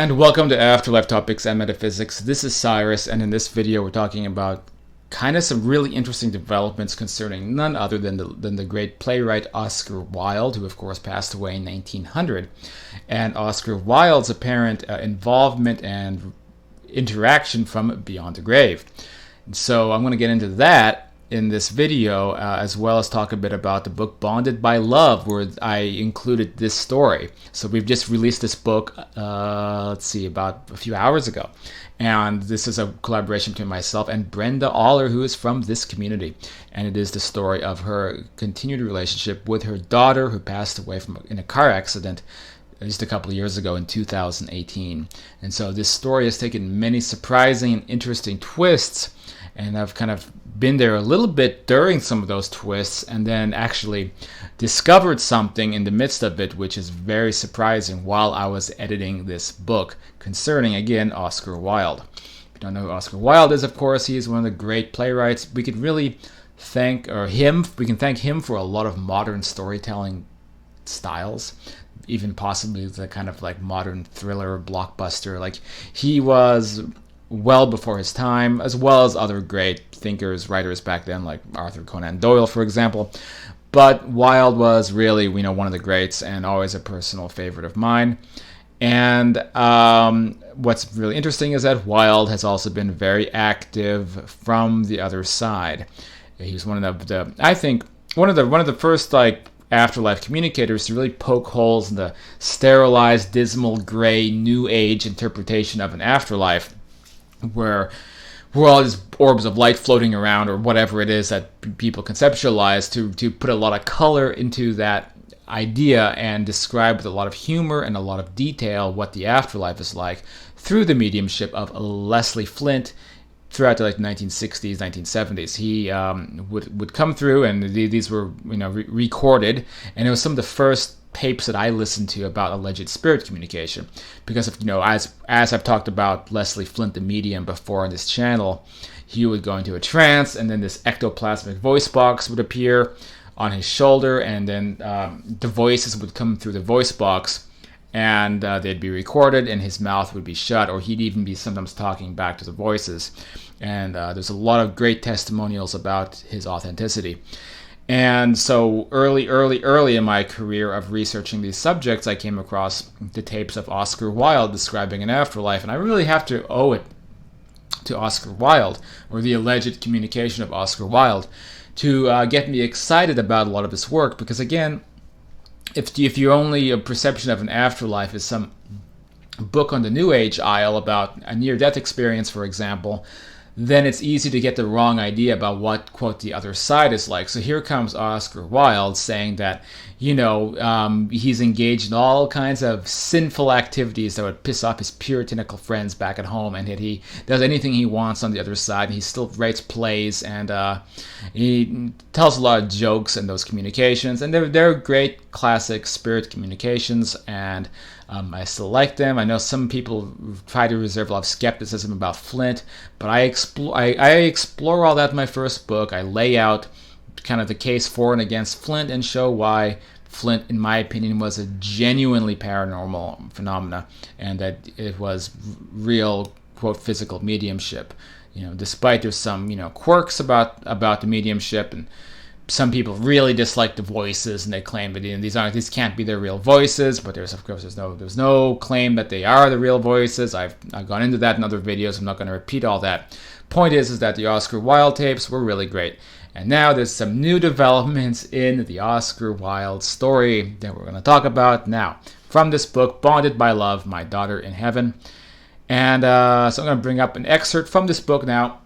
and welcome to Afterlife Topics and Metaphysics. This is Cyrus, and in this video we're talking about kind of some really interesting developments concerning none other than the great playwright Oscar Wilde, who of course passed away in 1900, and Oscar Wilde's apparent involvement and interaction from beyond the grave. And so I'm going to get into that in this video, as well as talk a bit about the book Bonded by Love, where I included this story. So we've just released this book, about a few hours ago. And this is a collaboration between myself and Brenda Aller, who is from this community. And it is the story of her continued relationship with her daughter, who passed away in a car accident just a couple of years ago in 2018. And so this story has taken many surprising and interesting twists, and I've kind of been there a little bit during some of those twists, and then actually discovered something in the midst of it, which is very surprising while I was editing this book concerning, again, Oscar Wilde. If you don't know who Oscar Wilde is, of course, he is one of the great playwrights. We could really thank him for a lot of modern storytelling styles, even possibly the kind of like modern thriller blockbuster. Like, he was well before his time, as well as other great thinkers, writers back then, like Arthur Conan Doyle, for example. But Wilde was really, one of the greats, and always a personal favorite of mine. And what's really interesting is that Wilde has also been very active from the other side. He was one of the first afterlife communicators to really poke holes in the sterilized, dismal, gray, new age interpretation of an afterlife, where all these orbs of light floating around, or whatever it is that people conceptualize, to put a lot of color into that idea and describe with a lot of humor and a lot of detail what the afterlife is like through the mediumship of Leslie Flint throughout the 1960s, 1970s. He would come through, and these were recorded, and it was some of the first tapes that I listened to about alleged spirit communication, because as I've talked about Leslie Flint, the medium, before on this channel, he would go into a trance, and then this ectoplasmic voice box would appear on his shoulder, and then the voices would come through the voice box, and they'd be recorded, and his mouth would be shut, or he'd even be sometimes talking back to the voices. And there's a lot of great testimonials about his authenticity. And so early in my career of researching these subjects, I came across the tapes of Oscar Wilde describing an afterlife, and I really have to owe it to Oscar Wilde, or the alleged communication of Oscar Wilde, to get me excited about a lot of his work. Because again, if your only perception of an afterlife is some book on the New Age aisle about a near-death experience, for example, then it's easy to get the wrong idea about what, quote, the other side is like. So here comes Oscar Wilde saying that, he's engaged in all kinds of sinful activities that would piss off his puritanical friends back at home, and that he does anything he wants on the other side, and he still writes plays, and he tells a lot of jokes in those communications, and they're great classic spirit communications, and I still like them. I know some people try to reserve a lot of skepticism about Flint, but I explore all that in my first book. I lay out kind of the case for and against Flint, and show why Flint, in my opinion, was a genuinely paranormal phenomena, and that it was real, quote, physical mediumship. Despite there's some quirks about the mediumship, and some people really dislike the voices, and they claim that these can't be their real voices. But there's no claim that they are the real voices. I've gone into that in other videos. I'm not going to repeat all that. Point is that the Oscar Wilde tapes were really great. And now there's some new developments in the Oscar Wilde story that we're going to talk about now, from this book, Bonded by Love, My Daughter in Heaven. And so I'm going to bring up an excerpt from this book now,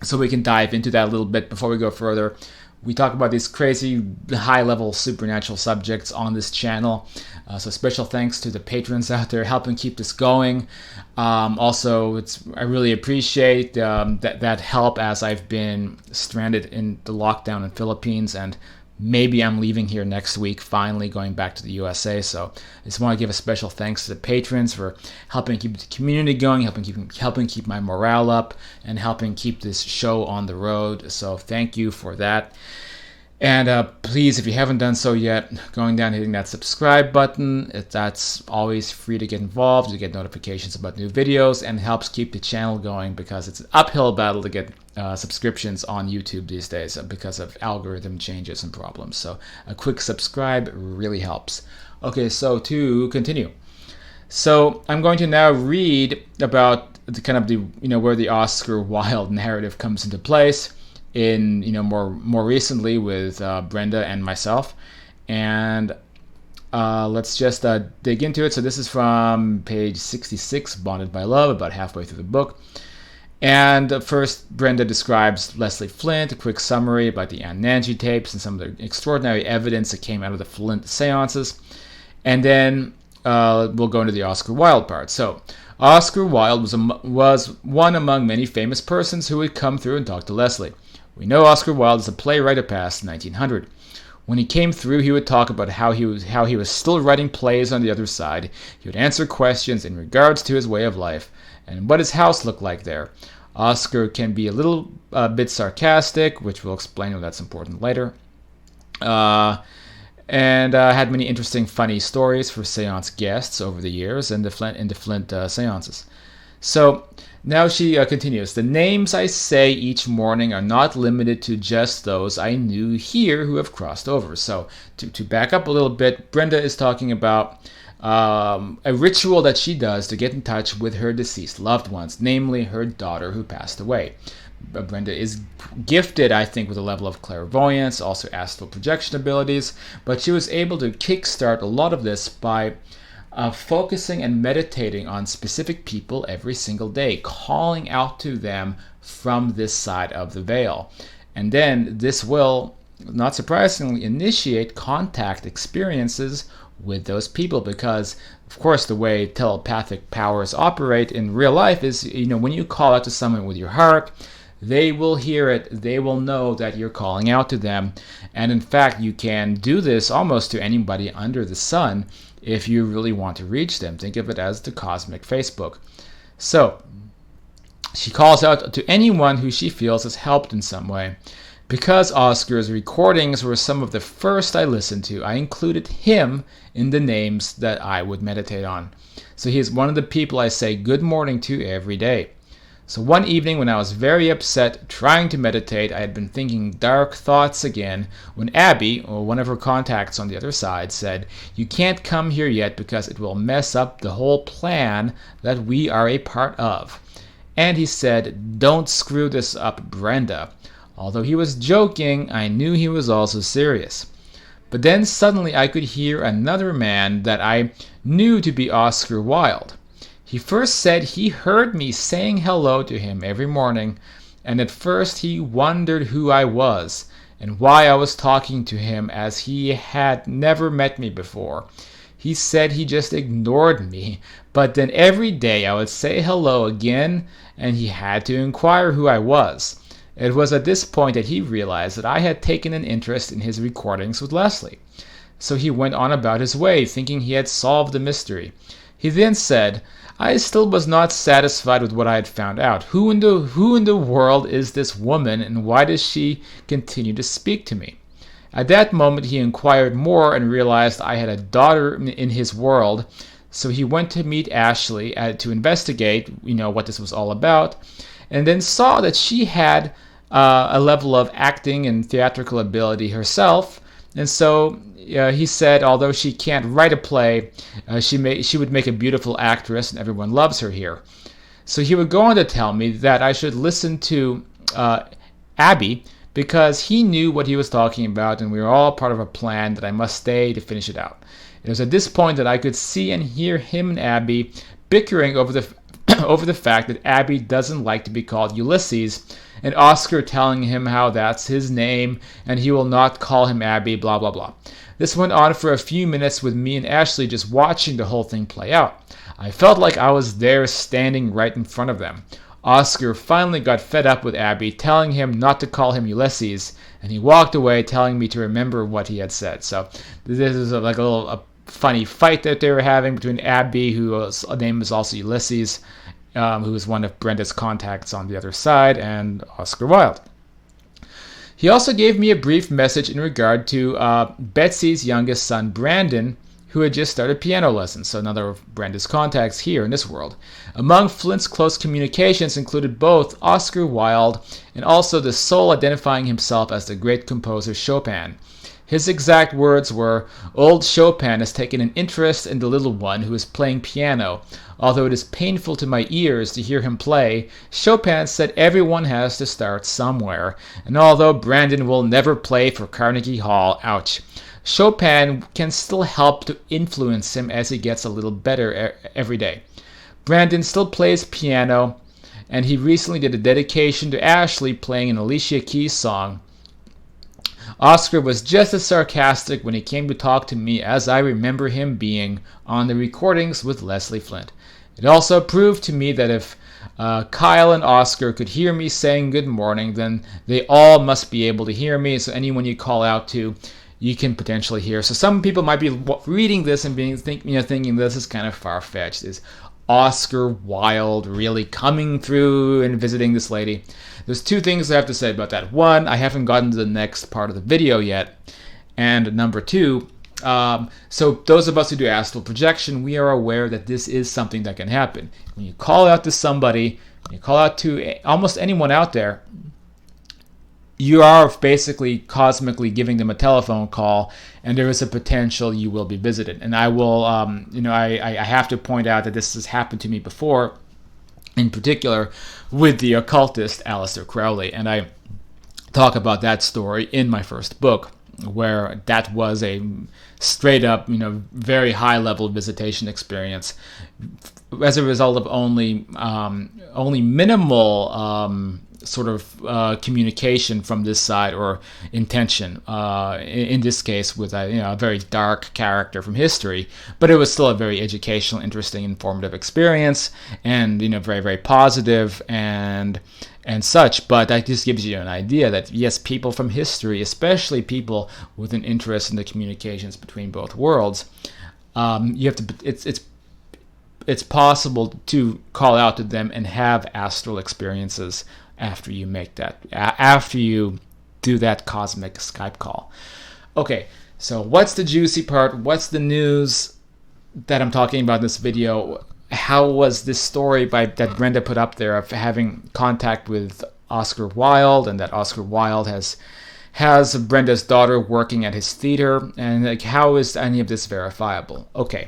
so we can dive into that a little bit before we go further. We talk about these crazy high-level supernatural subjects on this channel. So special thanks to the patrons out there helping keep this going. Also, I really appreciate that help, as I've been stranded in the lockdown in Philippines, and maybe I'm leaving here next week, finally going back to the USA. So I just want to give a special thanks to the patrons for helping keep the community going, helping keep my morale up, and helping keep this show on the road. So thank you for that. And please, if you haven't done so yet, going down hitting that subscribe button. That's always free to get involved. You get notifications about new videos and helps keep the channel going, because it's an uphill battle to get subscriptions on YouTube these days because of algorithm changes and problems. So a quick subscribe really helps. Okay, so to continue. So I'm going to now read about the kind of the where the Oscar Wilde narrative comes into place in more recently with Brenda and myself, and let's just dig into it. So this is from page 66, Bonded by Love, about halfway through the book. And first, Brenda describes Leslie Flint, a quick summary about the Anne Nanji tapes and some of the extraordinary evidence that came out of the Flint seances. And then we'll go into the Oscar Wilde part. So Oscar Wilde was one among many famous persons who would come through and talk to Leslie. We know Oscar Wilde as a playwright of past 1900. When he came through, he would talk about how he was still writing plays on the other side. He would answer questions in regards to his way of life and what his house looked like there. Oscar can be a little bit sarcastic, which we'll explain why that's important later. And had many interesting, funny stories for seance guests over the years in the Flint seances. So now she continues. The names I say each morning are not limited to just those I knew here who have crossed over. So to back up a little bit, Brenda is talking about a ritual that she does to get in touch with her deceased loved ones, namely her daughter who passed away. Brenda is gifted, I think, with a level of clairvoyance, also astral projection abilities, but she was able to kickstart a lot of this by focusing and meditating on specific people every single day, calling out to them from this side of the veil. And then this will, not surprisingly, initiate contact experiences with those people, because, of course, the way telepathic powers operate in real life is, when you call out to someone with your heart, they will hear it, they will know that you're calling out to them. And in fact, you can do this almost to anybody under the sun if you really want to reach them. Think of it as the cosmic Facebook. So she calls out to anyone who she feels has helped in some way. Because Oscar's recordings were some of the first I listened to, I included him in the names that I would meditate on. So he is one of the people I say good morning to every day. So one evening when I was very upset trying to meditate, I had been thinking dark thoughts again, when Abby, or one of her contacts on the other side, said, "You can't come here yet because it will mess up the whole plan that we are a part of." And he said, "Don't screw this up, Brenda." Although he was joking, I knew he was also serious. But then suddenly I could hear another man that I knew to be Oscar Wilde. He first said he heard me saying hello to him every morning, and at first he wondered who I was and why I was talking to him, as he had never met me before. He said he just ignored me, but then every day I would say hello again, and he had to inquire who I was. It was at this point that he realized that I had taken an interest in his recordings with Leslie. So he went on about his way, thinking he had solved the mystery. He then said, I still was not satisfied with what I had found out. Who in the world is this woman, and why does she continue to speak to me? At that moment he inquired more and realized I had a daughter in his world, so he went to meet Ashley to investigate, what this was all about, and then saw that she had a level of acting and theatrical ability herself. And so he said, although she can't write a play, she would make a beautiful actress, and everyone loves her here. So he would go on to tell me that I should listen to Abby, because he knew what he was talking about, and we were all part of a plan that I must stay to finish it out. It was at this point that I could see and hear him and Abby bickering over the over the fact that Abby doesn't like to be called Ulysses, and Oscar telling him how that's his name and he will not call him Abby, blah blah blah. This went on for a few minutes with me and Ashley just watching the whole thing play out. I felt like I was there standing right in front of them. Oscar finally got fed up with Abby telling him not to call him Ulysses, and he walked away telling me to remember what he had said. So this is like a funny fight that they were having between Abby, whose name is also Ulysses, who is one of Brenda's contacts on the other side, and Oscar Wilde. He also gave me a brief message in regard to Betsy's youngest son, Brandon, who had just started piano lessons, so another of Brandon's contacts here in this world. Among Flint's close communications included both Oscar Wilde and also the soul identifying himself as the great composer Chopin. His exact words were, "Old Chopin has taken an interest in the little one who is playing piano. Although it is painful to my ears to hear him play, Chopin said everyone has to start somewhere. And although Brandon will never play for Carnegie Hall, ouch, Chopin can still help to influence him as he gets a little better every day. Brandon still plays piano, and he recently did a dedication to Ashley playing an Alicia Keys song. Oscar was just as sarcastic when he came to talk to me as I remember him being on the recordings with Leslie Flint. It also proved to me that if Kyle and Oscar could hear me saying good morning, then they all must be able to hear me, so anyone you call out to, you can potentially hear." So some people might be reading this and thinking this is kind of far-fetched. Is Oscar Wilde really coming through and visiting this lady? There's two things I have to say about that. One, I haven't gotten to the next part of the video yet. And number two, so those of us who do astral projection, we are aware that this is something that can happen. When you call out to somebody, when you call out to almost anyone out there, you are basically cosmically giving them a telephone call, and there is a potential you will be visited. And I will, I have to point out that this has happened to me before, in particular with the occultist Aleister Crowley. And I talk about that story in my first book, where that was a straight up, very high level visitation experience as a result of only minimal sort of communication from this side, or intention, in this case with a very dark character from history, but it was still a very educational, interesting, informative experience, and very, very positive and such. But that just gives you an idea that yes, people from history, especially people with an interest in the communications between both worlds, you have to, it's possible to call out to them and have astral experiences after you do that cosmic Skype call. Okay, so what's the juicy part? What's the news that I'm talking about in this video? How was this story that Brenda put up there of having contact with Oscar Wilde, and that Oscar Wilde has Brenda's daughter working at his theater, and how is any of this verifiable? Okay.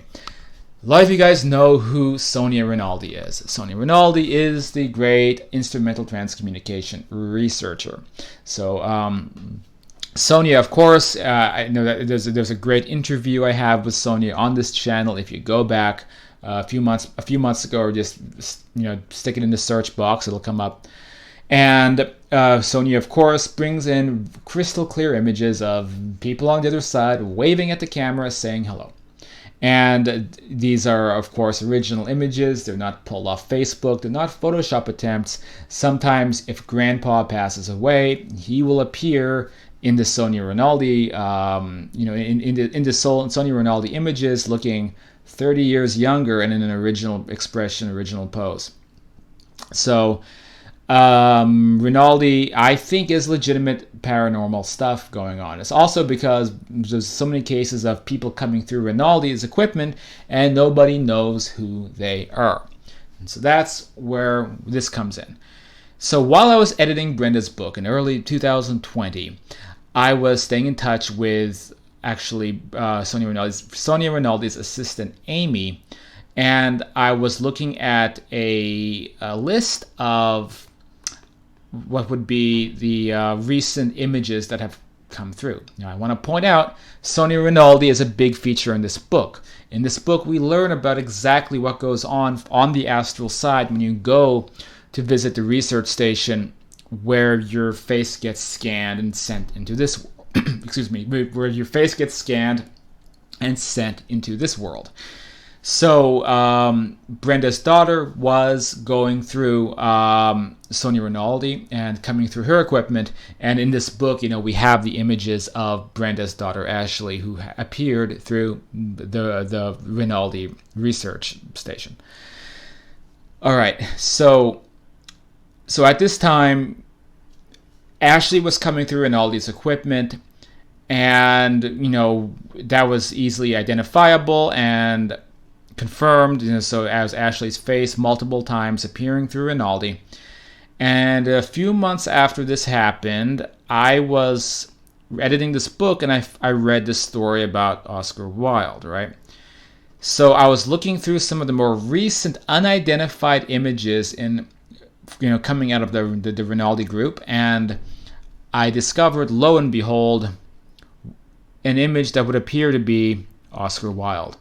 A lot of you guys know who Sonia Rinaldi is. Sonia Rinaldi is the great instrumental transcommunication researcher. So Sonia, of course, I know that there's a great interview I have with Sonia on this channel. If you go back a few months ago, or just stick it in the search box, it'll come up. And Sonia, of course, brings in crystal clear images of people on the other side waving at the camera, saying hello. And these are, of course, original images. They're not pulled off Facebook. They're not Photoshop attempts. Sometimes, if Grandpa passes away, he will appear in the Sonia Rinaldi, in the Sonia Rinaldi images, looking 30 years younger and in an original expression, original pose. So Rinaldi, I think, is legitimate paranormal stuff going on. It's also because there's so many cases of people coming through Rinaldi's equipment and nobody knows who they are. And so that's where this comes in. So while I was editing Brenda's book in early 2020, I was staying in touch with actually Sonia Rinaldi's assistant, Amy, and I was looking at a list of what would be the recent images that have come through. Now, I want to point out, Sonia Rinaldi is a big feature in this book. In this book, we learn about exactly what goes on the astral side when you go to visit the research station where your face gets scanned and sent into this excuse me, where your face gets scanned and sent into this world. So Brenda's daughter was going through Sonia Rinaldi and coming through her equipment, and in this book, we have the images of Brenda's daughter Ashley, who appeared through the Rinaldi research station. All right, so at this time, Ashley was coming through in all these equipment, and that was easily identifiable and confirmed. So as Ashley's face multiple times appearing through Rinaldi. And a few months after this happened, I was editing this book, and I read this story about Oscar Wilde, right? So I was looking through some of the more recent unidentified images coming out of the Rinaldi group, and I discovered, lo and behold, an image that would appear to be Oscar Wilde.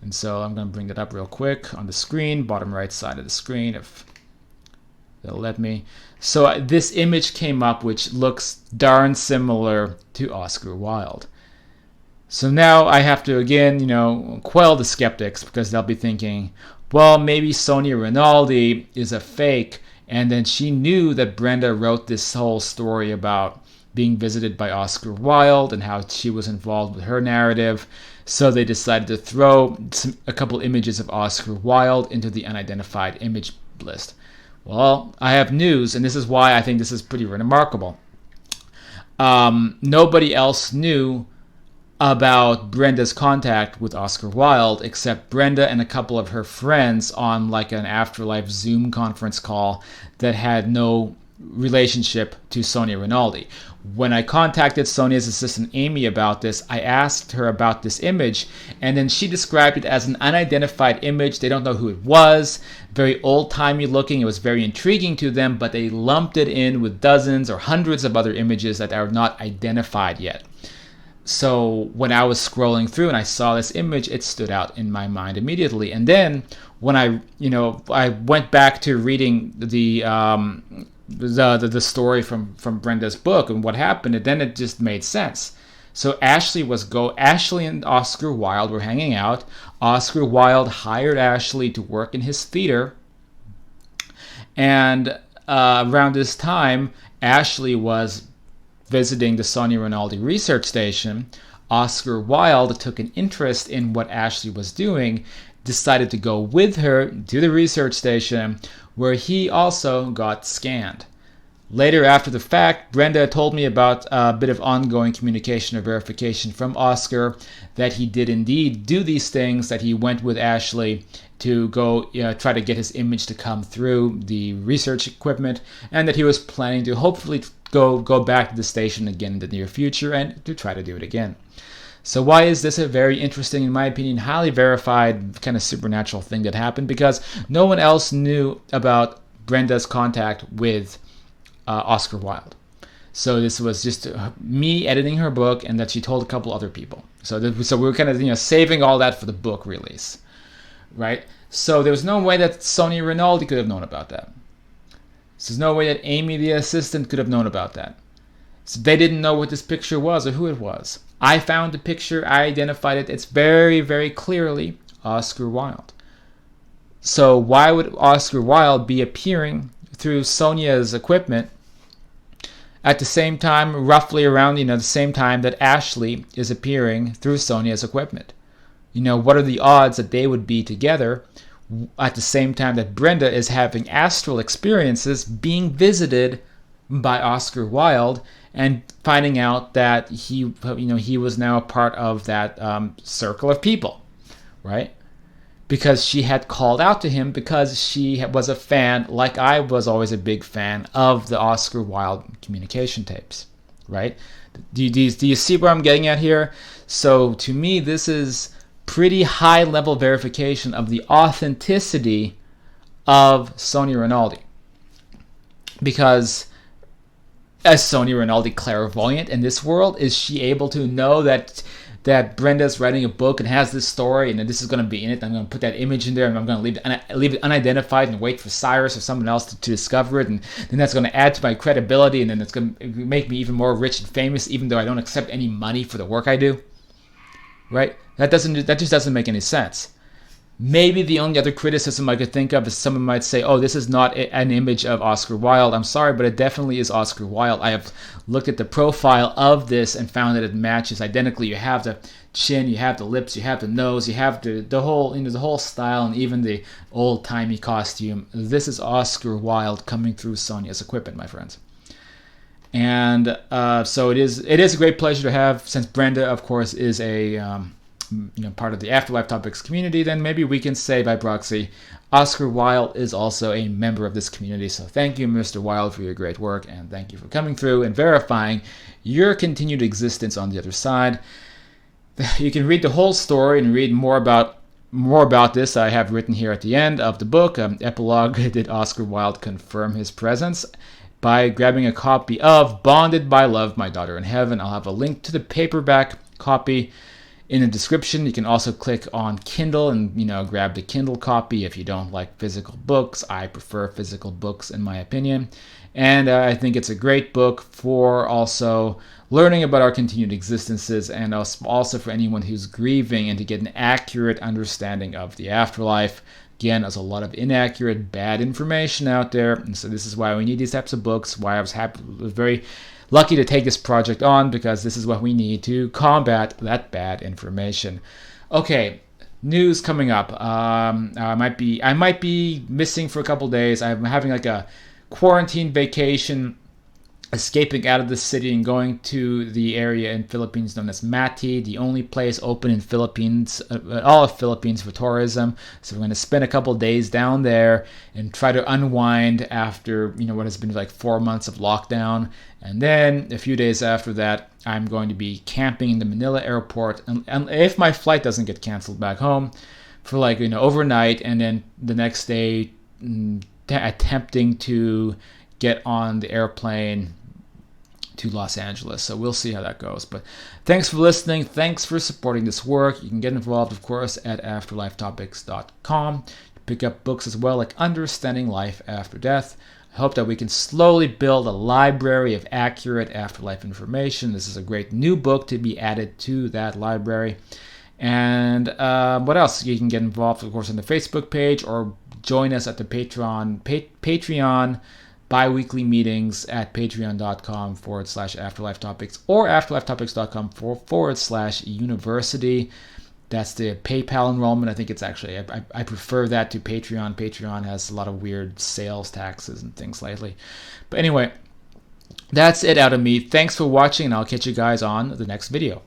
And so I'm going to bring that up real quick on the screen, bottom right side of the screen, if they'll let me. So this image came up, which looks darn similar to Oscar Wilde. So now I have to, again, quell the skeptics, because they'll be thinking, well, maybe Sonia Rinaldi is a fake, and then she knew that Brenda wrote this whole story about being visited by Oscar Wilde and how she was involved with her narrative. So they decided to throw a couple images of Oscar Wilde into the unidentified image list. Well, I have news, and this is why I think this is pretty remarkable. Nobody else knew about Brenda's contact with Oscar Wilde except Brenda and a couple of her friends on like an Afterlife Zoom conference call that had no relationship to Sonia Rinaldi. When I contacted Sonia's assistant Amy about this, I asked her about this image, and then she described it as an unidentified image. They don't know who it was. Very old-timey looking. It was very intriguing to them, but they lumped it in with dozens or hundreds of other images that are not identified yet. So when I was scrolling through and I saw this image, it stood out in my mind immediately. And then when I went back to reading the story from Brenda's book and what happened, and then it just made sense. So Ashley and Oscar Wilde were hanging out. Oscar Wilde hired Ashley to work in his theater, and around this time, Ashley was visiting the Sonia Rinaldi research station. Oscar Wilde took an interest in what Ashley was doing, decided to go with her to the research station, where he also got scanned. Later, after the fact, Brenda told me about a bit of ongoing communication or verification from Oscar that he did indeed do these things, that he went with Ashley to go try to get his image to come through the research equipment, and that he was planning to hopefully go back to the station again in the near future and to try to do it again. So why is this a very interesting, in my opinion, highly verified kind of supernatural thing that happened? Because no one else knew about Brenda's contact with Oscar Wilde. So this was just me editing her book, and that she told a couple other people. So we were kind of saving all that for the book release, right? So there was no way that Sonia Rinaldi could have known about that. So there's no way that Amy, the assistant, could have known about that. So they didn't know what this picture was or who it was. I found the picture, I identified it. It's very, very clearly Oscar Wilde. So why would Oscar Wilde be appearing through Sonia's equipment at the same time, roughly around the same time that Ashley is appearing through Sonia's equipment? What are the odds that they would be together at the same time that Brenda is having astral experiences, being visited by Oscar Wilde, and finding out that he was now a part of that circle of people, right? Because she had called out to him because she was a fan, like I was always a big fan of the Oscar Wilde communication tapes, right? Do you see where I'm getting at here? So to me, this is pretty high level verification of the authenticity of Sonia Rinaldi. Because is Sonia Rinaldi clairvoyant in this world? Is she able to know that Brenda's writing a book and has this story, and this is going to be in it? I'm going to put that image in there, and I'm going to leave it unidentified and wait for Cyrus or someone else to discover it, and then that's going to add to my credibility, and then it's going to make me even more rich and famous, even though I don't accept any money for the work I do. Right? That just doesn't make any sense. Maybe the only other criticism I could think of is someone might say, oh, this is not an image of Oscar Wilde. I'm sorry, but it definitely is Oscar Wilde. I have looked at the profile of this and found that it matches identically. You have the chin, you have the lips, you have the nose, you have the whole style, and even the old-timey costume. This is Oscar Wilde coming through Sonia's equipment, my friends. And so it is a great pleasure to have, since Brenda, of course, is a part of the Afterlife Topics community, then maybe we can say by proxy, Oscar Wilde is also a member of this community. So thank you, Mr. Wilde, for your great work, and thank you for coming through and verifying your continued existence on the other side. You can read the whole story and read more about this. I have written here at the end of the book, epilogue, did Oscar Wilde confirm his presence, by grabbing a copy of Bonded by Love, My Daughter in Heaven. I'll have a link to the paperback copy in the description. You can also click on Kindle and grab the Kindle copy if you don't like physical books. I prefer physical books, in my opinion, and I think it's a great book for also learning about our continued existences, and also for anyone who's grieving and to get an accurate understanding of the afterlife. Again, there's a lot of inaccurate, bad information out there, and so this is why we need these types of books. Why I was very lucky to take this project on, because this is what we need to combat that bad information. Okay, news coming up. I might be missing for a couple days. I'm having like a quarantine vacation, escaping out of the city and going to the area in Philippines known as Mati, the only place open in Philippines, all of Philippines, for tourism. So we're going to spend a couple days down there and try to unwind after what has been like 4 months of lockdown. And then a few days after that, I'm going to be camping in the Manila airport, and if my flight doesn't get canceled back home, for like overnight, and then the next day attempting to get on the airplane to Los Angeles. So we'll see how that goes. But thanks for listening. Thanks for supporting this work. You can get involved, of course, at afterlifetopics.com. Pick up books as well, like Understanding Life After Death. I hope that we can slowly build a library of accurate afterlife information. This is a great new book to be added to that library. And what else? You can get involved, of course, on the Facebook page, or join us at the Patreon bi-weekly meetings at patreon.com/afterlife topics, or afterlifetopics.com/university. That's the PayPal enrollment. I think it's actually, I prefer that to Patreon. Patreon has a lot of weird sales taxes and things lately. But anyway, that's it out of me. Thanks for watching, and I'll catch you guys on the next video.